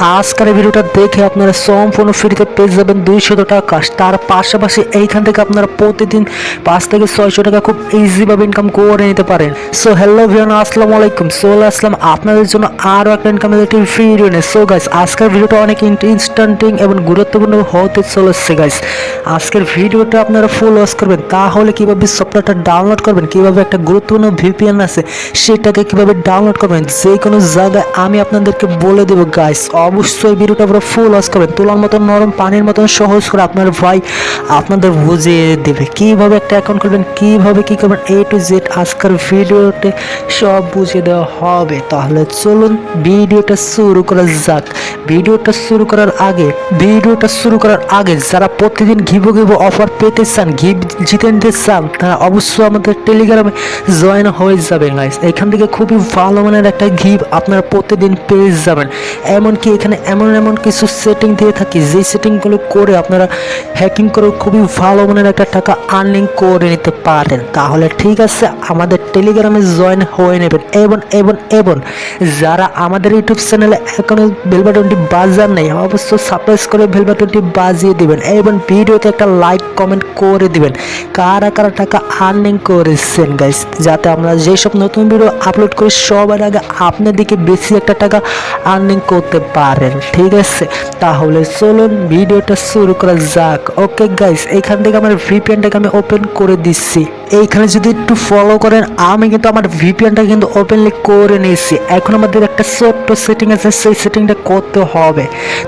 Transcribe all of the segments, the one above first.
আজকের এই ভিডিওটা দেখে আপনারা সম্পূর্ণ ফ্রিতে পেয়ে যাবেন 200 টাকা। তার পাশাপাশি এইখান থেকে আপনারা প্রতিদিন 5 থেকে 600 টাকা খুব ইজিভাবে ইনকাম করে নিতে পারেন। সো হ্যালো ভিউয়ার, আসসালামু আলাইকুম। চলে আসলাম আপনাদের জন্য আরও একটা ইনকাম রিলেটেড ভিডিও নিয়ে। সো গাইস, আজকের ভিডিওটা অনেক ইন্টারেস্টিং এবং গুরুত্বপূর্ণ হতে চলেছে গাইস। আজকের ভিডিওটা আপনারা ফুল ওয়াচ করবেন, তাহলে কিভাবে সফটওয়্যারটা ডাউনলোড করবেন, কিভাবে একটা গুরুত্বপূর্ণ ভিপিএন আছে সেটাকে কিভাবে ডাউনলোড করবেন যে কোনো জায়গায় আমি আপনাদেরকে বলে দেবো গাইস। অবশ্যই ভিডিওটা পুরো ফুল ওয়াচ করবেন, তোলার মতন নরম পানির মতন সহজ করে আপনার ভাই আপনাদের বুঝিয়ে দেবে কিভাবে একটা অ্যাকাউন্ট করবেন, কিভাবে কি করবেন, A to Z আজকের ভিডিওতে সব বুঝিয়ে দেওয়া হবে। তাহলে চলুন ভিডিওটা শুরু করা যাক। ভিডিওটা শুরু করার আগে যারা প্রতিদিন ঘিবো অফার পেতে চান, জিতে নিতে চান, তারা অবশ্যই আমাদের টেলিগ্রামে জয়েন হয়ে যাবেন গাইস। এখান থেকে খুবই ভালো মানের একটা গিফট আপনারা প্রতিদিন পেয়ে যাবেন। এমনকি এখানে এমন কিছু সেটিং দিয়ে থাকি, যে সেটিংগুলো করে আপনারা হ্যাকিং করে খুবই ভালো মানের একটা টাকা আর্নিং করে নিতে পারেন। তাহলে ঠিক আছে, আমাদের টেলিগ্রামে জয়েন হয়ে নেবেন। এবং যারা আমাদের ইউটিউব চ্যানেলে এখনো বেল বাটনটি বাজার নেই, অবশ্যই সাবস্ক্রাইব করে বেল বাটনটি বাজিয়ে দিবেন এবং ভিডিওতে একটা লাইক কমেন্ট করে দিবেন কারা কারা টাকা আর্নিং করেছেন গাইস, যাতে আমরা যেসব নতুন ভিডিও আপলোড করি সবার আগে আপনার দিকে বেশি একটা টাকা আর্নিং করতে পারেন। ঠিক আছে, তাহলে চলুন ভিডিওটা শুরু করা যাক। ওকে গাইস, এখান থেকে আমার ভিপিএনটাকে আমি ওপেন করে দিচ্ছি। এইখানে যদি একটু ফলো করেন, আমি কিন্তু আমার ভিপিএনটা কিন্তু ওপেনলি করে নিয়েছি। এখন আমাদের একটা ছোট্ট সেটিং আছে, সেই সেটিংটা করতে হবে।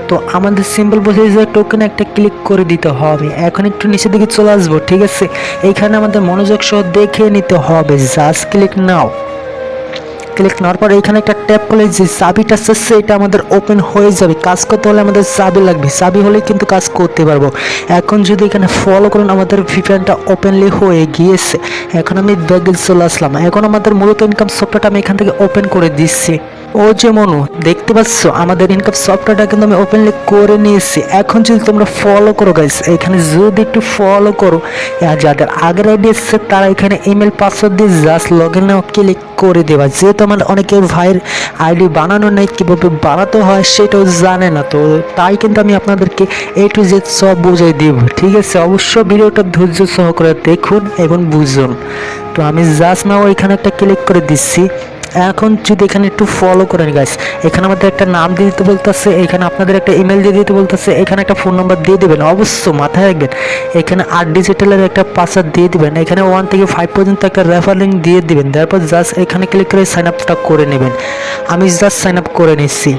তো আমাদের সিম্পল বসে যে টোকেনে একটা ক্লিক করে দিতে হবে। এখন একটু নিচের দিকে চলে আসবো। ঠিক আছে, এইখানে আমাদের মনোযোগ সহ দেখে নিতে হবে। জাস্ট ক্লিক নাও। ক্লিক নেওয়ার পর এখানে একটা ট্যাপ করলে যে চাবিটা আছে সেটা আমাদের ওপেন হয়ে যাবে। কাজ করতে হলে আমাদের চাবি লাগবে, চাবি হলে কিন্তু কাজ করতে পারবো। এখন যদি এখানে ফলো করুন, আমাদের ভিপিএনটা ওপেনলি হয়ে গিয়েছে। এখন আমি ব্যাগে চলে আসলাম। এখন আমাদের মূলত ইনকাম সফটওয়্যারটা আমি এখান থেকে ওপেন করে দিচ্ছি। ও যে মনু, দেখতে পাচ্ছ আমাদের ইনকাম সফটওয়্যারটা কিন্তু আমি ওপেনলি করে নিয়েছি। এখন যদি তোমরা ফলো করো গাইস, এখানে যদি একটু ফলো করো, যাদের আগের আইডি এসছে তারা এখানে ইমেল পাসওয়ার্ড দিয়ে জাস্ট লগ ইন ক্লিক করে দেবা। যেহেতু আমার অনেকের ভাইয়ের আইডি বানানো নেই, কীভাবে বানাতে হয় সেটাও জানে না, তো তাই কিন্তু আমি আপনাদেরকে A to Z সব বুঝিয়ে দিব। ঠিক আছে, অবশ্যই ভিডিওটা ধৈর্য সহকারে দেখুন এবং বুঝুন। তো আমি জাস্ট নাও এখানে একটা ক্লিক করে দিচ্ছি। এখন যদি এখানে একটু ফলো করেন গাইস, এখানে আমাদের একটা নাম দিয়ে দিতে বলতেছে, এখানে আপনাদের একটা ইমেল দিয়ে দিতে বলতেছে, এখানে একটা ফোন নাম্বার দিয়ে দেবেন। অবশ্য মাথায় রাখবেন এখানে 8 ডিজিটালের একটা পাসওয়ার্ড দিয়ে দিবেন। এখানে 1 থেকে 5 পর্যন্ত একটা রেফার লিঙ্ক দিয়ে দিবেন। তারপর জাস্ট এখানে ক্লিক করে সাইন আপটা করে নেবেন। আমি জাস্ট সাইন আপ করে নিচ্ছি।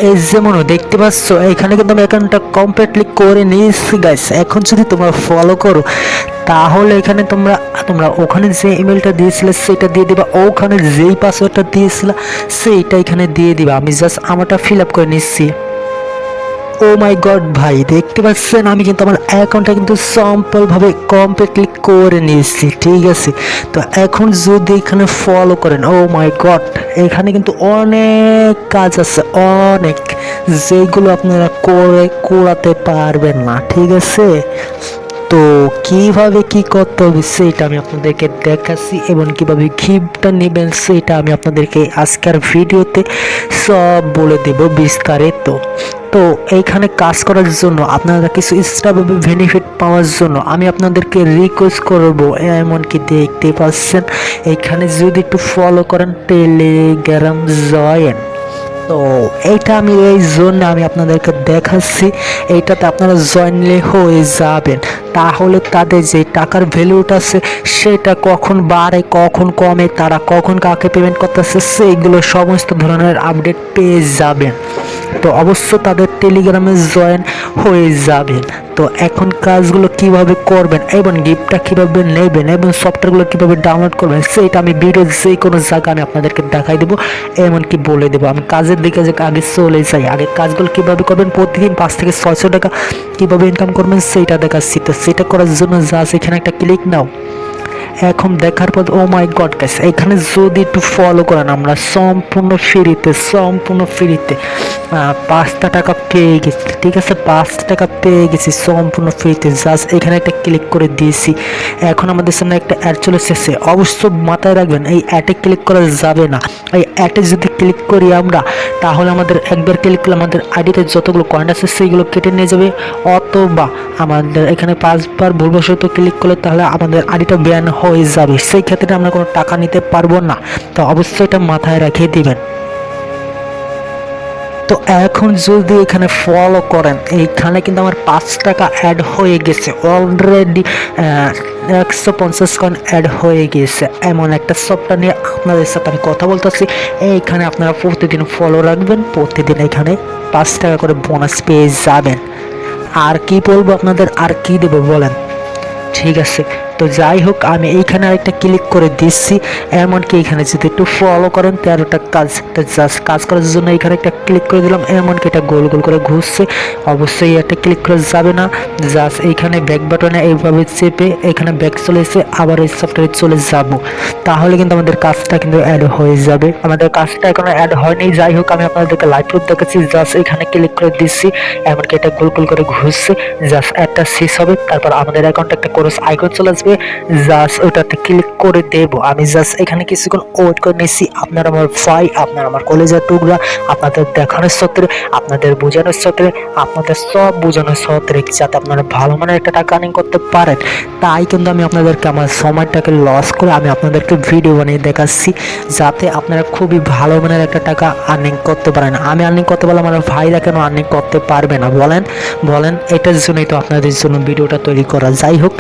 এই যেমন দেখতে পাচ্ছ এখানে কিন্তু আমি অ্যাকাউন্টটা কমপ্লিটলি করে নিয়েছি গাইস। এখন যদি তোমরা ফলো করো, তাহলে এখানে তোমরা ওখানে যে ইমেলটা দিয়েছিলে সেটা দিয়ে দিবা, ওখানে যেই পাসওয়ার্ডটা দিয়েছিলে সেইটা এখানে দিয়ে দিবা। আমি জাস্ট আমারটা ফিল আপ করে নিচ্ছি। ও মাই গড ভাই, দেখতে পাচ্ছেন আমি কিন্তু আমার অ্যাকাউন্টটা কিন্তু সিম্পলভাবে কমপ্লিটলি করে নিয়েছি। ঠিক আছে, তো এখন যদি এখানে ফলো করেন, ও মাই গড, এখানে কিন্তু অনেক কাজ আছে, অনেক, যেগুলো আপনারা করাতে পারবেন না। ঠিক আছে, তো কিভাবে কি করতে হবে সেটা আমি আপনাদেরকে দেখাচ্ছি এবং কিভাবে গিফটটা নেবেন সেটা আমি আপনাদেরকে আজকের ভিডিওতে সব বলে দেব বিস্তারিত। তো এইখানে কাজ করার জন্য আপনারা কিছু এক্সট্রাভাবে বেনিফিট পাওয়ার জন্য আমি আপনাদেরকে রিকোয়েস্ট করব, এমনকি দেখতে পাচ্ছেন এখানে যদি একটু ফলো করেন টেলিগ্রাম জয়েন, তো এইটা আমি এই জন্য আমি আপনাদেরকে দেখাচ্ছি। এইটাতে আপনারা জয়েনলে হয়ে যাবেন, তাহলে তাদের যে টাকার ভ্যালুটা আছে সেটা কখন বাড়ে কখন কমে, তারা কখন কাকে পেমেন্ট করতেছে সেইগুলো সমস্ত ধরনের আপডেট পেয়ে যাবেন। তো অবশ্য তাদের টেলিগ্রামে জয়েন হয়ে যাবেন। তো এখন কাজগুলো কিভাবে করবেন এবং গিফটটা কিভাবে নেবেন এবং সফটওয়্যারগুলো কিভাবে ডাউনলোড করবেন সেটা আমি ভিডিওর যে কোনো জায়গায় আমি আপনাদেরকে দেখাই দেবো, এমনকি বলে দেবো। আমি কাজের দিকে যে আগে চলে যাই, আগে কাজগুলো কিভাবে করবেন, প্রতিদিন 5 থেকে 600 টাকা কিভাবে ইনকাম করবেন সেইটা দেখাচ্ছি। তো সেটা করার জন্য জাস্ট এখানে একটা ক্লিক নাও। এখন দেখার পর ও মাই গড গাইস, এখানে যদি একটু ফলো করেন, আমরা সম্পূর্ণ ফ্রিতে 5 টাকা পেয়ে গেছি। ঠিক আছে, 5 টাকা পেয়ে গেছি সম্পূর্ণ ফ্রিতে। জাস্ট এখানে একটা ক্লিক করে দিয়েছি। এখন আমাদের সামনে একটা অ্যাড চলে এসেছে। অবশ্য মাথায় রাখবেন এই অ্যাডে ক্লিক করা যাবে না। এই অ্যাডে যদি ক্লিক করি আমরা, তাহলে আমাদের একবার ক্লিক করলে আমাদের আইডিতে যতগুলো কয়েন আছে সেইগুলো কেটে নিয়ে যাবে, অথবা আমাদের এখানে 5বার ভুলবশত ক্লিক করলে তাহলে আমাদের আইডিটা ব্যান হয়ে যাবে, সেই ক্ষেত্রে আমরা কোনো টাকা নিতে পারবো না। তো অবশ্যই এটা মাথায় রেখে দিবেন। তো এখন যদি এখানে ফলো করেন, এইখানে কিন্তু আমার 5 টাকা অ্যাড হয়ে গেছে অলরেডি, 150 কয়েন অ্যাড হয়ে গেছে। এমন একটা সফটওয়্যার নিয়ে আপনাদের সাথে আমি কথা বলতেছি। এইখানে আপনারা প্রতিদিন ফলো রাখবেন, প্রতিদিন এখানে 5 টাকা করে বোনাস পেয়ে যাবেন। আর কি বলবো আপনাদের, আর কি দেবো বলেন? ঠিক আছে, তো যাই হোক আমি এইখানে আরেকটা ক্লিক করে দিচ্ছি। এমনকি এখানে যদি একটু ফলো করেন 13টা কাজ, তো জাস্ট কাজ করার জন্য এখানে একটা ক্লিক করে দিলাম। এমনকি এটা গোল গোল করে ঘুরছে, অবশ্যই একটা ক্লিক করে যাবে না। জাস্ট এইখানে ব্যাক বাটনে এইভাবে চেপে এখানে ব্যাক চলে এসে আবার এই সফটওয়্যারে চলে যাব, তাহলে কিন্তু আমাদের কাজটা কিন্তু অ্যাড হয়ে যাবে। আমাদের কাজটা এখনো অ্যাড হয়নি। যাই হোক আমি আপনাদেরকে লাইভ প্রুফ দেখাচ্ছি। জাস্ট এখানে ক্লিক করে দিচ্ছি, এমনকি এটা গোল গোল করে ঘুরছে। জাস্ট একটা শেষ হবে, তারপর আমাদের অ্যাকাউন্টে একটা ক্রস আইকন চলে আসবে, জাস্ট ওটাতে ক্লিক করে দেব। আমি জাস্ট এখানে কিছুক্ষণ ওয়েট করে নিচ্ছি। আপনারা আমার ভাই, আপনারা আমার কলেজের টুকরা, আপনাদের দেখানোর সত্ত্বে, আপনাদের বোঝানোর সত্ত্বে, আপনাদের সব বোঝানোর সত্ত্বে যাতে আপনারা ভালো মানের একটা টাকা আর্নিং করতে পারেন, তাই কিন্তু আমি আপনাদেরকে আমার সময়টাকে লস করে আমি আপনাদেরকে ভিডিও বানিয়ে দেখাচ্ছি, যাতে আপনারা খুবই ভালো মানের একটা টাকা আর্নিং করতে পারেন। আমি আর্নিং করতে পারলে আমার ভাইরা কেন আর্নিং করতে পারবে না বলেন? বলেন, এটার জন্যই তো আপনাদের জন্য ভিডিওটা তৈরি করা। যাই হোক,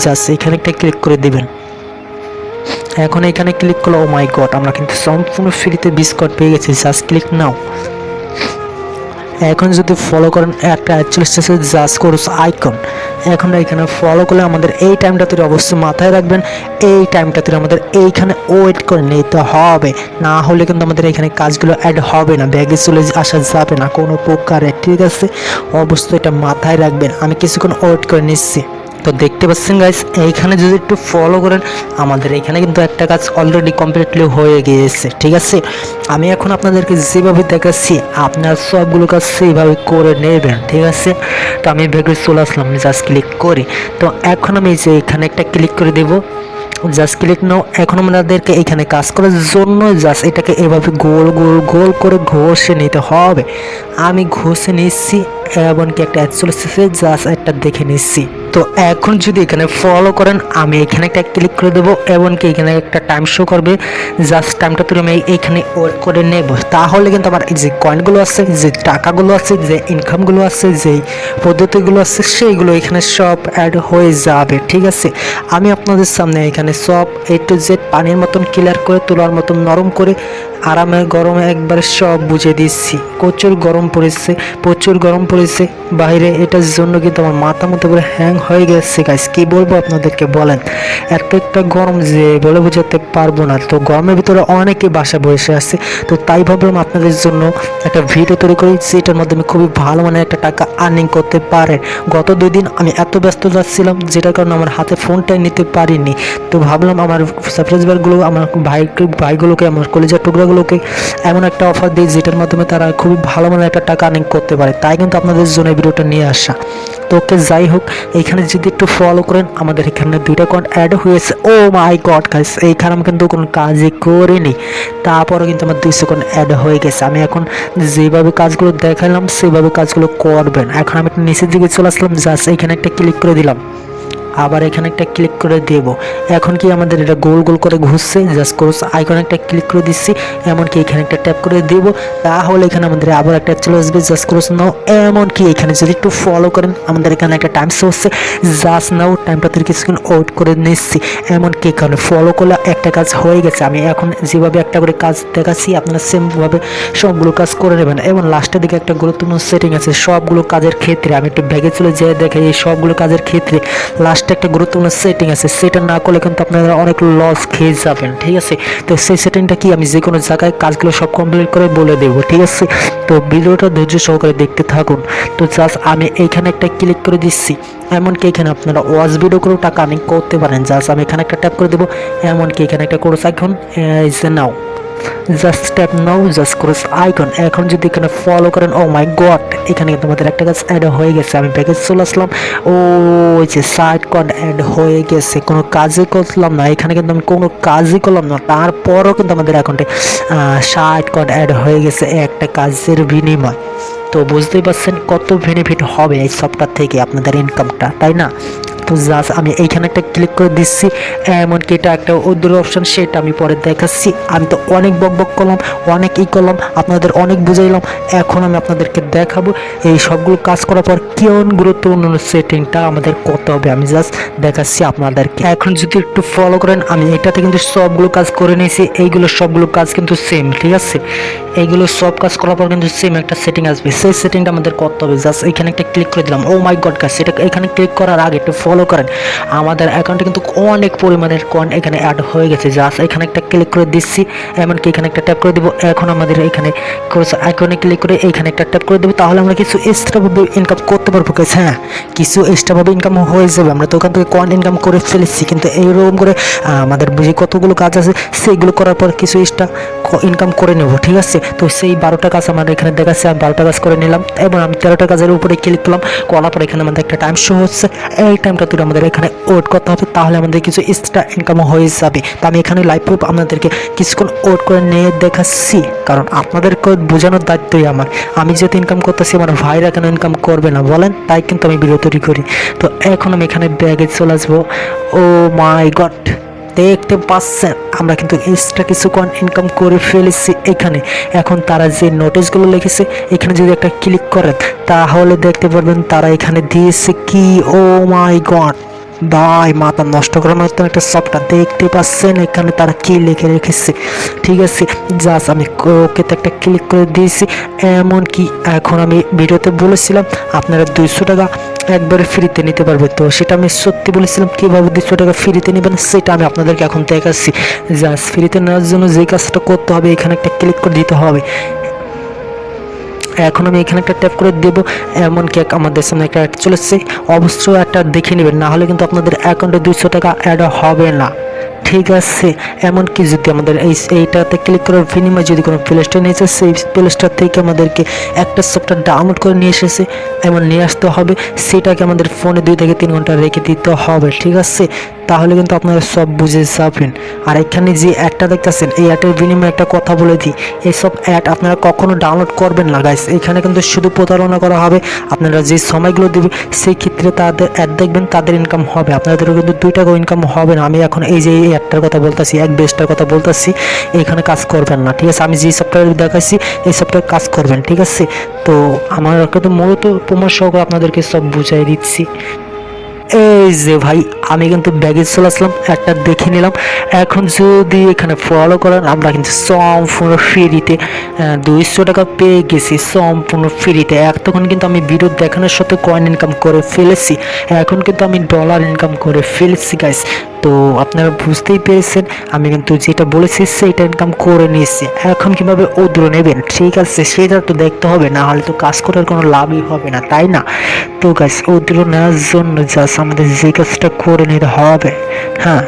জাস্ট এখানে একটা ক্লিক করে দিবেন। এখন এখানে ক্লিক করলে, ও মাই গড, আমরা কিন্তু সম্পূর্ণ ফ্রিতে বিস্কুট পেয়ে গেছি। জাস্ট ক্লিক নাও। এখন যদি ফলো করেন একটা অ্যাকচুয়ালি জাস্ট কোর্স আইকন, এখন এখানে ফলো করলে আমাদের এই টাইমটাতে অবশ্যই মাথায় রাখবেন, এই টাইমটাতে আমাদের এইখানে ওয়েট করে নিতে হবে, না হলে কিন্তু আমাদের এখানে কাজগুলো অ্যাড হবে না, ব্যাগে চলে আসা যাবে না কোনো প্রকারে। ঠিক আছে, অবশ্যই এটা মাথায় রাখবেন। আমি কিছুক্ষণ ওয়েট করে নিচ্ছি। তো দেখতে পাচ্ছেন গাইস, এইখানে যদি একটু ফলো করেন আমাদের এখানে কিন্তু একটা কাজ অলরেডি কমপ্লিটলি হয়ে গিয়েছে। ঠিক আছে, আমি এখন আপনাদেরকে যেভাবে দেখাচ্ছি আপনার সবগুলো কাজ সেইভাবে করে নেবেন। ঠিক আছে, তো আমি ভেবে চলে আসলাম, জাস্ট ক্লিক করি। তো এখন আমি যে এখানে একটা ক্লিক করে দেবো, জাস্ট ক্লিক নাও। এখন আমাদেরকে এখানে কাজ করার জন্য জাস্ট এটাকে এভাবে গোল গোল গোল করে ঘষে নিতে হবে। আমি ঘষে নিচ্ছি, এমনকি একটা অ্যাকচুয়ালি জাস্ট একটা দেখে নিচ্ছি। তো এখন যদি এখানে ফলো করেন আমি এখানে একটা ক্লিক করে দেবো, এমনকি এখানে একটা টাইম শো করবে। জাস্ট টাইমটা তুলে আমি এইখানে ওয়েট করে নেব, তাহলে কিন্তু আমার এই যে কয়েনগুলো আছে, যে টাকাগুলো আছে, যে ইনকামগুলো আছে, যেই পদ্ধতিগুলো আছে, সেইগুলো এখানে সব অ্যাড হয়ে যাবে। ঠিক আছে, আমি আপনাদের সামনে এখানে সব A to Z পানির মতন ক্লিয়ার করে, তোলার মতন নরম করে, আরামে গরমে একবারে সব বুঝিয়ে দিচ্ছি। প্রচুর গরম পড়েছে, প্রচুর গরম পড়েছে বাইরে, এটার জন্য কিন্তু আমার মাথা মতো করে হ্যাং হয়ে গেছে গাইস। কি বলবো আপনাদেরকে বলেন, এত একটা গরম যে বলে বোঝাতে পারবো না। তো গরমের ভিতরে অনেকে বাসা বসে আছে, তো তাই ভাবলাম আপনাদের জন্য একটা ভিডিও তৈরি করি, যেটার মাধ্যমে খুবই ভালো মানে একটা টাকা আর্নিং করতে পারে। গত 2 দিন আমি এত ব্যস্ত যাচ্ছিলাম, যেটার কারণে আমার হাতে ফোনটাই নিতে পারিনি। তো ভাবলাম আমার সাবস্ক্রাইবারগুলো, আমার ভাইগুলোকে, আমার কলেজের টুকরাগুলোকে এমন একটা অফার দিই, যেটার মাধ্যমে তারা খুবই ভালো মানে একটা টাকা আর্নিং করতে পারে। তাই কিন্তু আপনাদের জন্য এই ভিডিওটা নিয়ে আসা। তো ওকে, যাই হোক, এইখানে যদি একটু ফলো করেন আমাদের এখানে 2টা কয়েন অ্যাড হয়েছে। ও মাই গড গাইস, এইখানে আমি কিন্তু কোনো কাজই করিনি, তারপরে কিন্তু আমার 200 কয়েন অ্যাড হয়ে গেছে। আমি এখন যেভাবে কাজগুলো দেখালাম সেভাবে কাজগুলো করবেন। এখন আমি নিচের দিকে চলে আসলাম, জাস্ট এখানে একটা ক্লিক করে দিলাম, আবার এখানে একটা ক্লিক করে দেব। এখন কি আমাদের এটা গোল গোল করে ঘুরছে, জাস্ট ক্রস আইকনে একটা ক্লিক করে দিচ্ছি, এমনকি এখানে একটা ট্যাপ করে দেব, তাহলে এখানে আমাদের আবার একটা চলে আসবে, জাস্ট ক্রস নাও। এমনকি এখানে যদি একটু ফলো করেন আমাদের এখানে একটা টাইম শো হচ্ছে, জাস্ট নাও, টাইমটাতে কিছুক্ষণ ওয়েট করে নিচ্ছি। এমনকি এখানে ফলো করলে একটা কাজ হয়ে গেছে। আমি এখন যেভাবে একটা করে কাজ দেখাচ্ছি আপনারা সেমভাবে সবগুলো কাজ করে নেবেন। এবং লাস্টের দিকে একটা গুরুত্বপূর্ণ সেটিং আছে সবগুলো কাজের ক্ষেত্রে, আমি একটু ব্যাগে চলে যেয়ে দেখাই। এই সবগুলো কাজের ক্ষেত্রে লাস্ট একটা গুরুত্বপূর্ণ সেটিং আছে, সেটা না করলে কিন্তু আপনারা অনেক লস খেয়ে যাবেন। ঠিক আছে, তো সেই সেটিংটা কি আমি যে কোনো জায়গায় কাজগুলো সব কমপ্লিট করে বলে দেবো। ঠিক আছে, তো ভিডিওটা ধৈর্য সহকারে দেখতে থাকুন। তো জাস্ট আমি এইখানে একটা ক্লিক করে দিচ্ছি, এমনকি এখানে আপনারা ওয়াচ ভিডিও করেও টাকা আর্নিং করতে পারেন। জাস্ট আমি এখানে একটা ট্যাপ করে দেবো, এমনকি এখানে একটা ক্রস আইকন, নাও। জাস্ট ট্যাপ নাও, জাস্ট ক্রস আইকন। এখন যদি এখানে ফলো করেন, ও মাই গড, এখানে কিন্তু আমাদের একটা কাজ অ্যাড হয়ে গেছে। আমি ব্যাগে চলে আসলাম, ও ওই যে সাইড কোড অ্যাড হয়ে গেছে। কোনো কাজই করলাম না, এখানে কিন্তু আমি কোনো কাজই করলাম না, তারপরও কিন্তু আমাদের অ্যাকাউন্টে সাইড কোড অ্যাড হয়ে গেছে একটা কাজের বিনিময়। তো বুঝতেই পারছেন কত বেনিফিট হবে এই সফটওয়্যার থেকে আপনাদের ইনকামটা, তাই না? তো জাস্ট আমি এইখানে একটা ক্লিক করে দিচ্ছি, এমনকি এটা একটা উদ্র অপশন, সেটা আমি পরে দেখাচ্ছি। আমি তো অনেক বক করলাম, অনেক করলাম, আপনাদের অনেক বুঝাইলাম। এখন আমি আপনাদেরকে দেখাবো এই সবগুলো কাজ করার পর কোন গুরুত্বপূর্ণ সেটিংটা আমাদের করতে হবে, আমি জাস্ট দেখাচ্ছি আপনাদেরকে। এখন যদি একটু ফলো করেন, আমি এটাতে কিন্তু সবগুলো কাজ করে নিয়েছি। এইগুলো সবগুলো কাজ কিন্তু সেম, ঠিক আছে? এইগুলো সব কাজ করার পর কিন্তু সেম একটা সেটিং আসবে, সেই সেটিংটা আমাদের করতে হবে। জাস্ট এখানে একটা ক্লিক করে দিলাম, ও মাই গড গাইস, এটা এখানে ক্লিক করার আগে একটু ফলো করেন, আমাদের অ্যাকাউন্টে কিন্তু অনেক পরিমাণের কয়েন এখানে অ্যাড হয়ে গেছে। জাস্ট এখানে একটা ক্লিক করে দিচ্ছি, এমনকি এখানে একটা ট্যাপ করে দিব। এখন আমাদের এখানে আইকনে ক্লিক করে এইখানে একটা ট্যাপ করে দেবো, তাহলে আমরা কিছু এক্সট্রাভাবে ইনকাম করতে পারবো গাইস। হ্যাঁ, কিছু এক্সট্রাভাবে ইনকাম হয়ে যাবে। আমরা তো ওখান থেকে কয়েন ইনকাম করে ফেলেছি, কিন্তু এইরকম করে আমাদের বুঝি কতগুলো কাজ আছে, সেইগুলো করার পর কিছু এক্সট্রা ইনকাম করে নেব, ঠিক আছে? তো সেই 12টা কাজ আমার এখানে দেখাচ্ছে, আমি 12টা কাজ করে নিলাম এবং আমি 13টা কাজের উপরে ক্লিক করলাম। করার পর এখানে আমাদের একটা টাইম শো হচ্ছে, এই টাইমটা তুলে আমাদের এখানে ওয়েট করতে হবে, তাহলে আমাদের কিছু এক্সট্রা ইনকাম হয়ে যাবে। তো আমি এখানে লাইভ প্রুফ আপনাদেরকে কিছুক্ষণ ওয়েট করে নিয়ে দেখাচ্ছি, কারণ আপনাদেরকে বোঝানোর দায়িত্বই আমার। আমি যেহেতু ইনকাম করতেছি, আমার ভাইরা কেন ইনকাম করবে না বলেন? তাই কিন্তু আমি ভিডিও তৈরি করি। তো এখন আমি এখানে ব্যাগে চলে আসবো। ও মাই গড, দেখতে পাচ্ছেন আমরা কিন্তু এক্সট্রা কিছু কয়েন ইনকাম করে ফেলেছি এখানে। এখন তারা যে নোটিশগুলো লিখেছে, এখানে যদি একটা ক্লিক করেন, তাহলে দেখতে পারবেন তারা এখানে দিয়েছে কি, ও মাই গড ভাই, মাথা নষ্ট করার মতো একটা সফটওয়্যার। দেখতে পাচ্ছেন এখানে তারা কি লিখে রেখেছে, ঠিক আছে? জাস্ট আমি ওকেতে একটা ক্লিক করে দিয়েছি। এমনকি এখন আমি ভিডিওতে বলেছিলাম আপনারা 200 টাকা একবারে ফ্রিতে নিতে পারবে, তো সেটা আমি সত্যি বলেছিলাম। কীভাবে 200 টাকা ফ্রিতে নেবেন সেটা আমি আপনাদেরকে এখন দেখাচ্ছি। জাস্ট ফ্রিতে নেওয়ার জন্য যে কাজটা করতে হবে, এখানে একটা ক্লিক করে দিতে হবে। এখন আমি এখানে একটা ট্যাপ করে দেবো, এমনকি আমাদের সামনে একটা অ্যাড চলেছে, অবশ্যই একটা দেখে নেবেন, না হলে কিন্তু আপনাদের অ্যাকাউন্টে 200 টাকা অ্যাড হবে না, ঠিক আছে? এমনকি যদি আমাদের এইটাতে ক্লিক করার বিনিময়ে যদি কোনো প্লে স্টোর নিয়েছে, সেই প্লে স্টোর থেকে আমাদেরকে একটা সফটওয়্যার ডাউনলোড করে নিয়ে এসেছে, এমন নিয়ে আসতে হবে, সেটাকে আমাদের ফোনে 2 থেকে 3 ঘন্টা রেখে দিতে হবে, ঠিক আছে? তাহলে কিন্তু আপনারা সব বুঝে যাবেন। আর এখানে যে অ্যাডটা দেখতেছেন, এই অ্যাডের বিনিময়ে একটা কথা বলে দিই, এইসব অ্যাড আপনারা কখনো ডাউনলোড করবেন না গাইস। এখানে কিন্তু শুধু প্রতারণা করা হবে। আপনারা যে সময়গুলো দেবে সেই ক্ষেত্রে তাদের অ্যাড দেখবেন, তাদের ইনকাম হবে, আপনাদেরও কিন্তু 2 টাকাও ইনকাম হবে না। আমি এখন এই যে এই অ্যাডটার কথা বলতেছি, এক বেস্টার কথা বলতেছি, এখানে কাজ করবেন না, ঠিক আছে? আমি যে সফটওয়্যার দেখাচ্ছি এই সফটওয়্যার কাজ করবেন, ঠিক আছে? তো আমার কিন্তু মূলত প্রমাণ সহকারে আপনাদেরকে সব বুঝাই দিচ্ছি। এই যে ভাই, আমি কিন্তু ব্যাগেজ চলে আসলাম, একটা দেখে নিলাম। এখন যদি এখানে ফলো করেন, আমরা কিন্তু সম্পূর্ণ ফ্রিতে 200 টাকা পেয়ে গেছি, সম্পূর্ণ ফ্রিতে। তখন কিন্তু আমি ভিডিও দেখানোর সাথে কয়েন ইনকাম করে ফেলেছি, এখন কিন্তু আমি ডলার ইনকাম করে ফেলেছি গাইস। তো আপনারা বুঝতেই পেরেছেন, আমি কিন্তু যেটা বলেছি সেইটা ইনকাম করে নিয়েছি। এখন কীভাবে উদ্র নেবেন, ঠিক আছে, সেটা তো দেখতে হবে, না হলে তো কাজ করার কোনো লাভই হবে না, তাই না? তো গাইস, উদ্র নেওয়ার জন্য জাস্ট আমাদের যে কাজটা করে নিতে হবে, হ্যাঁ,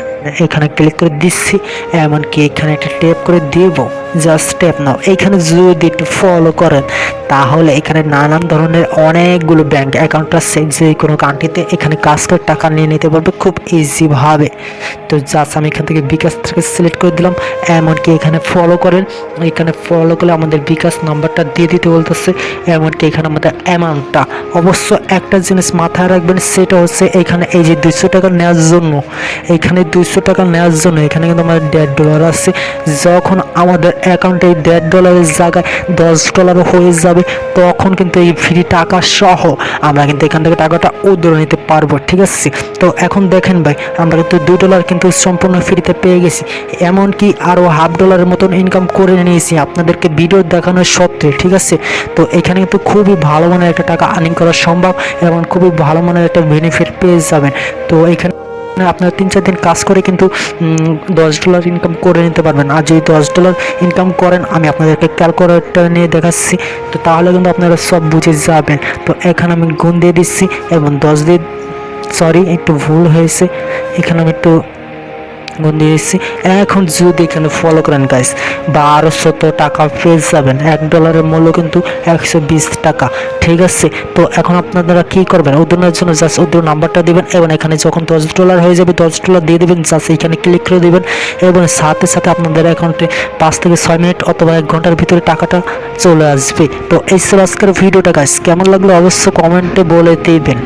এখানে ক্লিক করে দিচ্ছি, এমনকি এখানে একটা ট্যাপ করে দেব, জাস্ট ট্যাপ নাও। এইখানে যদি একটু ফলো করেন, তাহলে এখানে নানান ধরনের অনেকগুলো ব্যাংক অ্যাকাউন্ট আছে, যে কোনো কান্ট্রিতে এখানে কাজ করে টাকা নিয়ে নিতে পারবে খুব ইজিভাবে। তো জাস্ট আমি এখান থেকে বিকাশ থেকে সিলেক্ট করে দিলাম, এমনকি এখানে ফলো করেন, এখানে ফলো করলে আমাদের বিকাশ নাম্বারটা দিয়ে দিতে বলতেছে, এমনকি এখানে আমাদের অ্যামাউন্টটা। অবশ্য একটা জিনিস মাথায় রাখবেন, সেটা হচ্ছে এখানে এই যে 200 টাকা নেওয়ার জন্য, এখানে 200 টাকা নেওয়ার জন্য এখানে কিন্তু আমাদের $1.5 আছে। যখন আমাদের অ্যাকাউন্টে এই $1.5 জায়গায় $10 হয়ে যাবে, তখন কিন্তু এই ফ্রি টাকা সহ আমরা কিন্তু এখান থেকে টাকাটা উদ্ধার নিতে পারবো, ঠিক আছে? তো এখন দেখেন ভাই, আমরা কিন্তু $2 কিন্তু সম্পূর্ণ ফ্রিতে পেয়ে গেছি, এমনকি আরও $1/2 মতন ইনকাম করে নিয়েছি আপনাদেরকে ভিডিও দেখানোর সত্ত্বে, ঠিক আছে? তো এখানে কিন্তু খুবই ভালো মানের একটা টাকা আর্নিং করা সম্ভব এবং খুবই ভালো মানের একটা বেনিফিট পেয়ে যাবেন। তো এখানে আপনারা 3-4 দিন কাজ করে কিন্তু $10 ইনকাম করে নিতে পারবেন। আর যদি $10 ইনকাম করেন, আমি আপনাদেরকে ক্যালকুলেটর নিয়ে দেখাচ্ছি, তো তাহলে কিন্তু আপনারা সব বুঝে যাবেন। তো এখানে আমি গুণ দিয়ে দিচ্ছি এবং 10 দিয়ে, সরি একটু ভুল হয়েছে, এখানে আমি একটু গুণ দিয়ে দিচ্ছি। এখন যদি এখানে ফলো করেন গাইস 1200 টাকা পেয়ে যাবেন। $1 মূল্য কিন্তু 120 টাকা। ঠিক আছে, তো এখন আপনারা কি করবেন, উদ্যোগের জন্য জাস্ট উদ্যোগ নাম্বারটা দিবেন এবং এখানে যখন $10 হয়ে যাবে $10 দিয়ে দিবেন, জাস্ট এখানে ক্লিক করে দিবেন এবং সাথে সাথে আপনাদের অ্যাকাউন্টে 5 থেকে 6 মিনিট অথবা 1 ঘন্টার ভিতরে টাকাটা চলে আসবে। তো এই ছিল আজকের ভিডিওটা গাইস, কেমন লাগলো অবশ্যই কমেন্টে বলে দিবেন।